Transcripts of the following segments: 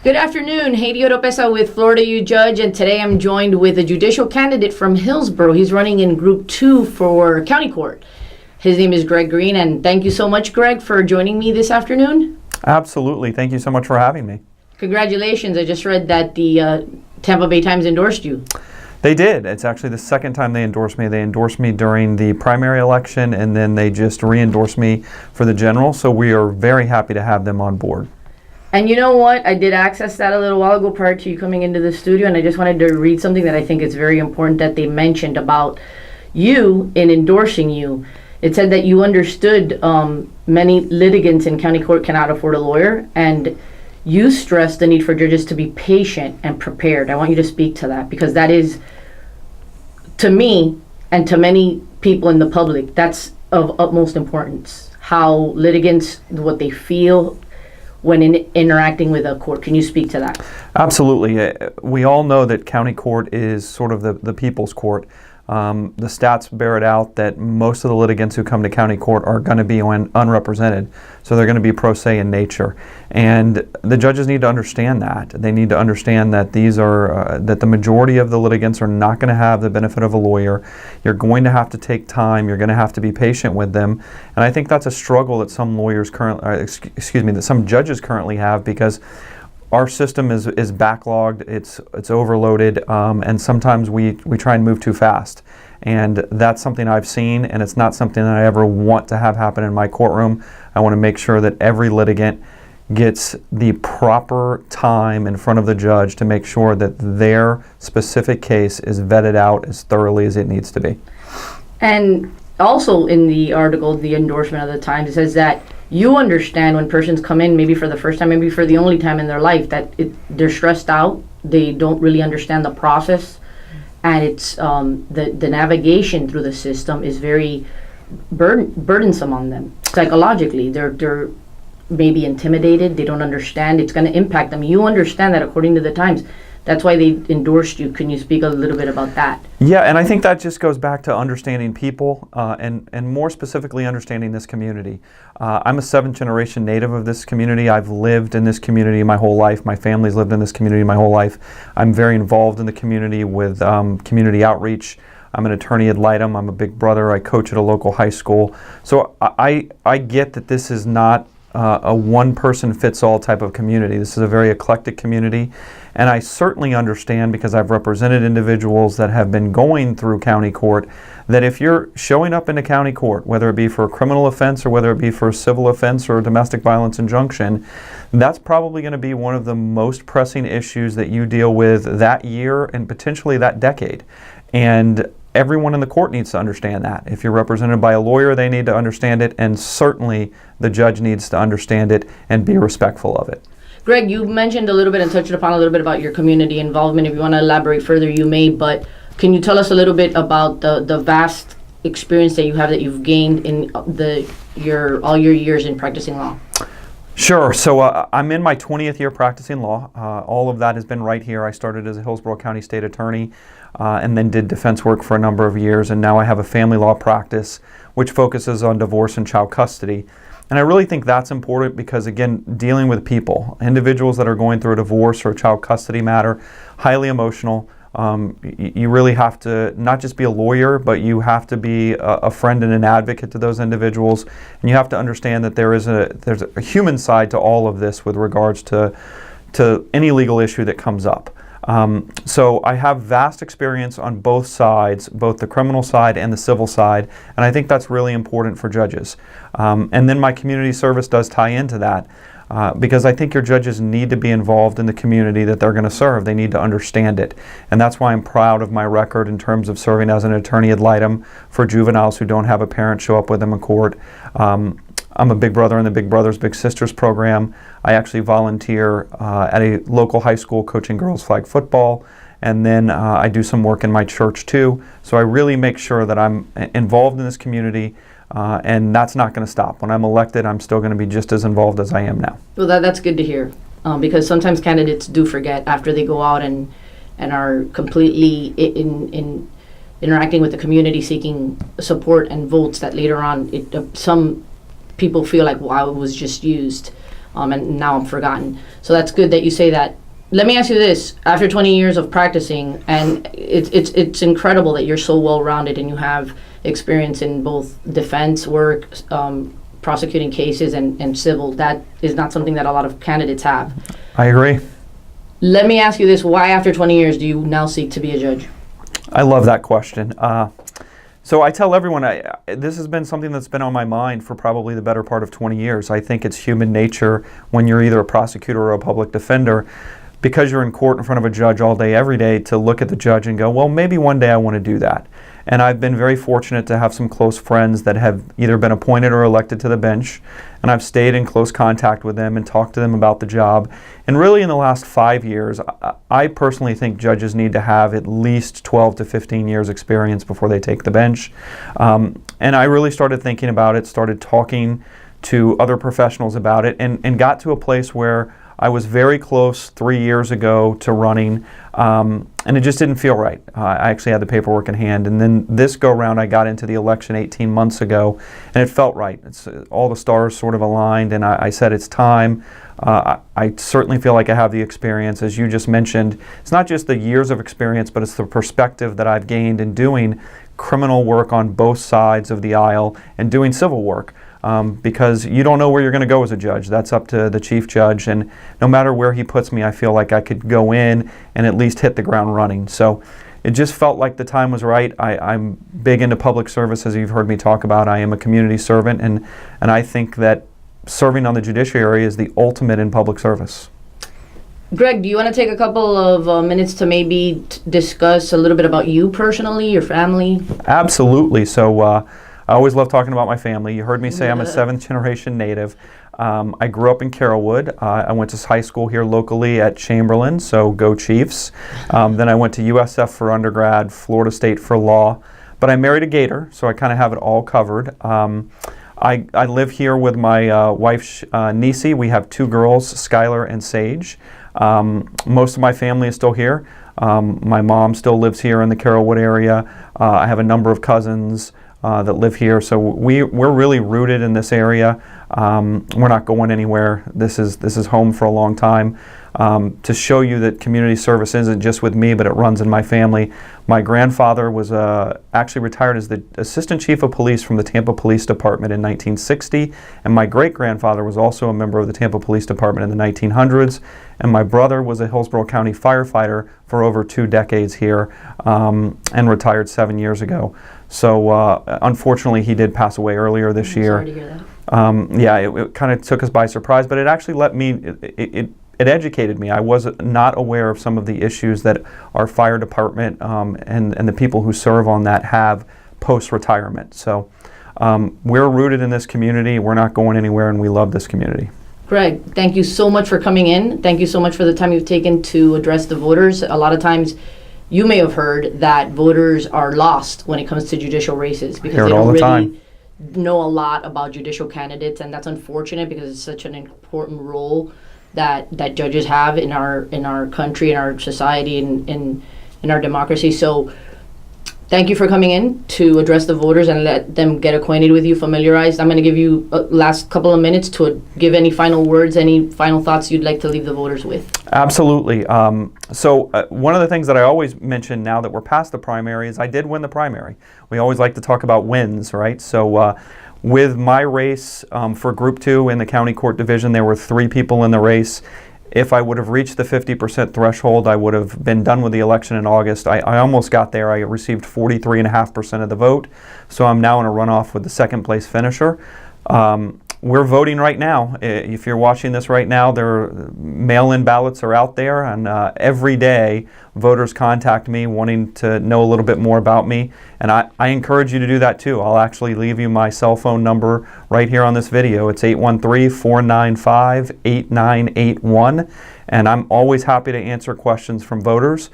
Good afternoon, Haiti Oropesa with Florida U Judge, and today I'm joined with a judicial candidate from Hillsborough. He's running in Group 2 for County Court. His name is Greg Green, and thank you so much, Greg, for joining me this afternoon. Absolutely. Thank you so much for having me. Congratulations. I just read that the Tampa Bay Times endorsed you. They did. It's actually the second time they endorsed me. They endorsed me during the primary election, and then they just re-endorsed me for the general, so we are very happy to have them on board. And you know what? I did access that a little while ago prior to you coming into the studio, and I just wanted to read something that I think is very important that they mentioned about you in endorsing you. It said that you understood many litigants in county court cannot afford a lawyer, and you stressed the need for judges to be patient and prepared. I want you to speak to that, because that is, to me and to many people in the public, that's of utmost importance. How litigants, what they feel when interacting with a court. Can you speak to that? Absolutely. We all know that county court is sort of the people's court. The stats bear it out that most of the litigants who come to county court are going to be unrepresented, so they're going to be pro se in nature. And the judges need to understand that. They need to understand that these are that the majority of the litigants are not going to have the benefit of a lawyer. You're going to have to take time. You're going to have to be patient with them. And I think that's a struggle that some lawyers that some judges currently have, because our system is backlogged, it's overloaded, and sometimes we try and move too fast. And that's something I've seen, and it's not something that I ever want to have happen in my courtroom. I want to make sure that every litigant gets the proper time in front of the judge to make sure that their specific case is vetted out as thoroughly as it needs to be. And also in the article, the endorsement of the Times, it says that you understand when persons come in, maybe for the first time, maybe for the only time in their life, that they're stressed out, they don't really understand the process, and it's the navigation through the system is very burdensome on them psychologically. They're maybe intimidated, they don't understand, it's going to impact them. You understand that, according to the Times. That's why they endorsed you. Can you speak a little bit about that? Yeah, and I think that just goes back to understanding people and more specifically understanding this community. I'm a 7th-generation native of this community. I've lived in this community my whole life. My family's lived in this community my whole life. I'm very involved in the community with community outreach. I'm an attorney ad litem. I'm a big brother. I coach at a local high school. So I get that this is not a one-person-fits-all type of community. This is a very eclectic community, and I certainly understand, because I've represented individuals that have been going through county court, that if you're showing up into county court, whether it be for a criminal offense or whether it be for a civil offense or a domestic violence injunction, that's probably going to be one of the most pressing issues that you deal with that year and potentially that decade. And everyone in the court needs to understand that. If you're represented by a lawyer, they need to understand it, and certainly the judge needs to understand it and be respectful of it. Greg, you mentioned a little bit and touched upon a little bit about your community involvement. If you want to elaborate further, you may, but can you tell us a little bit about the vast experience that you have, that you've gained in all your years in practicing law? Sure. So I'm in my 20th year practicing law. All of that has been right here. I started as a Hillsborough County State Attorney and then did defense work for a number of years, and now I have a family law practice which focuses on divorce and child custody. And I really think that's important because, again, dealing with people, individuals that are going through a divorce or a child custody matter, highly emotional. You really have to not just be a lawyer, but you have to be a friend and an advocate to those individuals. And you have to understand that there's a human side to all of this with regards to any legal issue that comes up. So I have vast experience on both sides, both the criminal side and the civil side, and I think that's really important for judges. And then my community service does tie into that. Because I think your judges need to be involved in the community that they're going to serve. They need to understand it. And that's why I'm proud of my record in terms of serving as an attorney ad litem for juveniles who don't have a parent show up with them in court. I'm a big brother in the Big Brothers Big Sisters program. I actually volunteer at a local high school coaching girls flag football. And then I do some work in my church too. So I really make sure that I'm involved in this community. And that's not going to stop. When I'm elected, I'm still going to be just as involved as I am now. Well, that's good to hear, because sometimes candidates do forget after they go out and are completely in interacting with the community, seeking support and votes, that later on some people feel like, wow, it was just used. and now I'm forgotten. So that's good that you say that. Let me ask you this: after 20 years of practicing, and it's incredible that you're so well-rounded and you have experience in both defense work, prosecuting cases, and civil. That is not something that a lot of candidates have. I agree. Let me ask you this: why, after 20 years, do you now seek to be a judge? I love that question. So I tell everyone, this has been something that's been on my mind for probably the better part of 20 years. I think it's human nature when you're either a prosecutor or a public defender, because you're in court in front of a judge all day, every day, to look at the judge and go, well, maybe one day I want to do that. And I've been very fortunate to have some close friends that have either been appointed or elected to the bench, and I've stayed in close contact with them and talked to them about the job. And really in the last 5 years, I personally think judges need to have at least 12 to 15 years experience before they take the bench. And I really started thinking about it, started talking to other professionals about it, and got to a place where I was very close 3 years ago to running, and it just didn't feel right. I actually had the paperwork in hand, and then this go-round I got into the election 18 months ago, and it felt right. All the stars sort of aligned, and I said it's time. I certainly feel like I have the experience. As you just mentioned, it's not just the years of experience, but it's the perspective that I've gained in doing criminal work on both sides of the aisle and doing civil work. Because you don't know where you're going to go as a judge. That's up to the chief judge, and no matter where he puts me, I feel like I could go in and at least hit the ground running. So it just felt like the time was right. I'm big into public service, as you've heard me talk about. I am a community servant, and I think that serving on the judiciary is the ultimate in public service. Greg, do you want to take a couple of minutes to maybe discuss a little bit about you personally, your family? Absolutely. So I always love talking about my family. You heard me say I'm a 7th generation native. I grew up in Carrollwood. I went to high school here locally at Chamberlain, so go Chiefs. Then I went to USF for undergrad, Florida State for law. But I married a Gator, so I kind of have it all covered. I live here with my wife, Nisi. We have 2 girls, Skylar and Sage. Most of my family is still here. My mom still lives here in the Carrollwood area. I have a number of cousins that live here, so we're really rooted in this area. We're not going anywhere. This is home for a long time. To show you that community service isn't just with me, but it runs in my family. My grandfather was actually retired as the assistant chief of police from the Tampa Police Department in 1960, and my great-grandfather was also a member of the Tampa Police Department in the 1900s, and my brother was a Hillsborough County firefighter for over 2 decades here, and retired 7 years ago. So unfortunately, he did pass away earlier this year. Sorry to hear that. Yeah, it kind of took us by surprise, but it actually it educated me. I was not aware of some of the issues that our fire department and the people who serve on that have post-retirement. So we're rooted in this community. We're not going anywhere, and we love this community. Greg, thank you so much for coming in. Thank you so much for the time you've taken to address the voters. A lot of times, you may have heard that voters are lost when it comes to judicial races because they don't really know a lot about judicial candidates, and that's unfortunate because it's such an important role that judges have in our country, in our society, in our democracy. So thank you for coming in to address the voters and let them get acquainted with you, familiarized. I'm going to give you a last couple of minutes to give any final words, any final thoughts you'd like to leave the voters with. Absolutely. So one of the things that I always mention now that we're past the primary is I did win the primary. We always like to talk about wins, right? So with my race for Group 2 in the County Court Division, there were 3 people in the race. If I would have reached the 50% threshold, I would have been done with the election in August. I almost got there. I received 43.5% of the vote, so I'm now in a runoff with the 2nd place finisher. We're voting right now. If you're watching this right now, mail-in ballots are out there, and every day voters contact me wanting to know a little bit more about me, and I encourage you to do that too. I'll actually leave you my cell phone number right here on this video. It's 813-495-8981, and I'm always happy to answer questions from voters.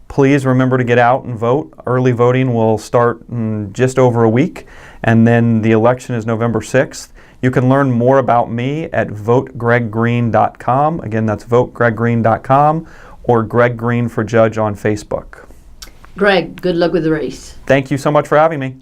Please remember to get out and vote. Early voting will start in just over a week, and then the election is November 6th. You can learn more about me at votegreggreen.com. Again, that's votegreggreen.com, or Greg Green for Judge on Facebook. Greg, good luck with the race. Thank you so much for having me.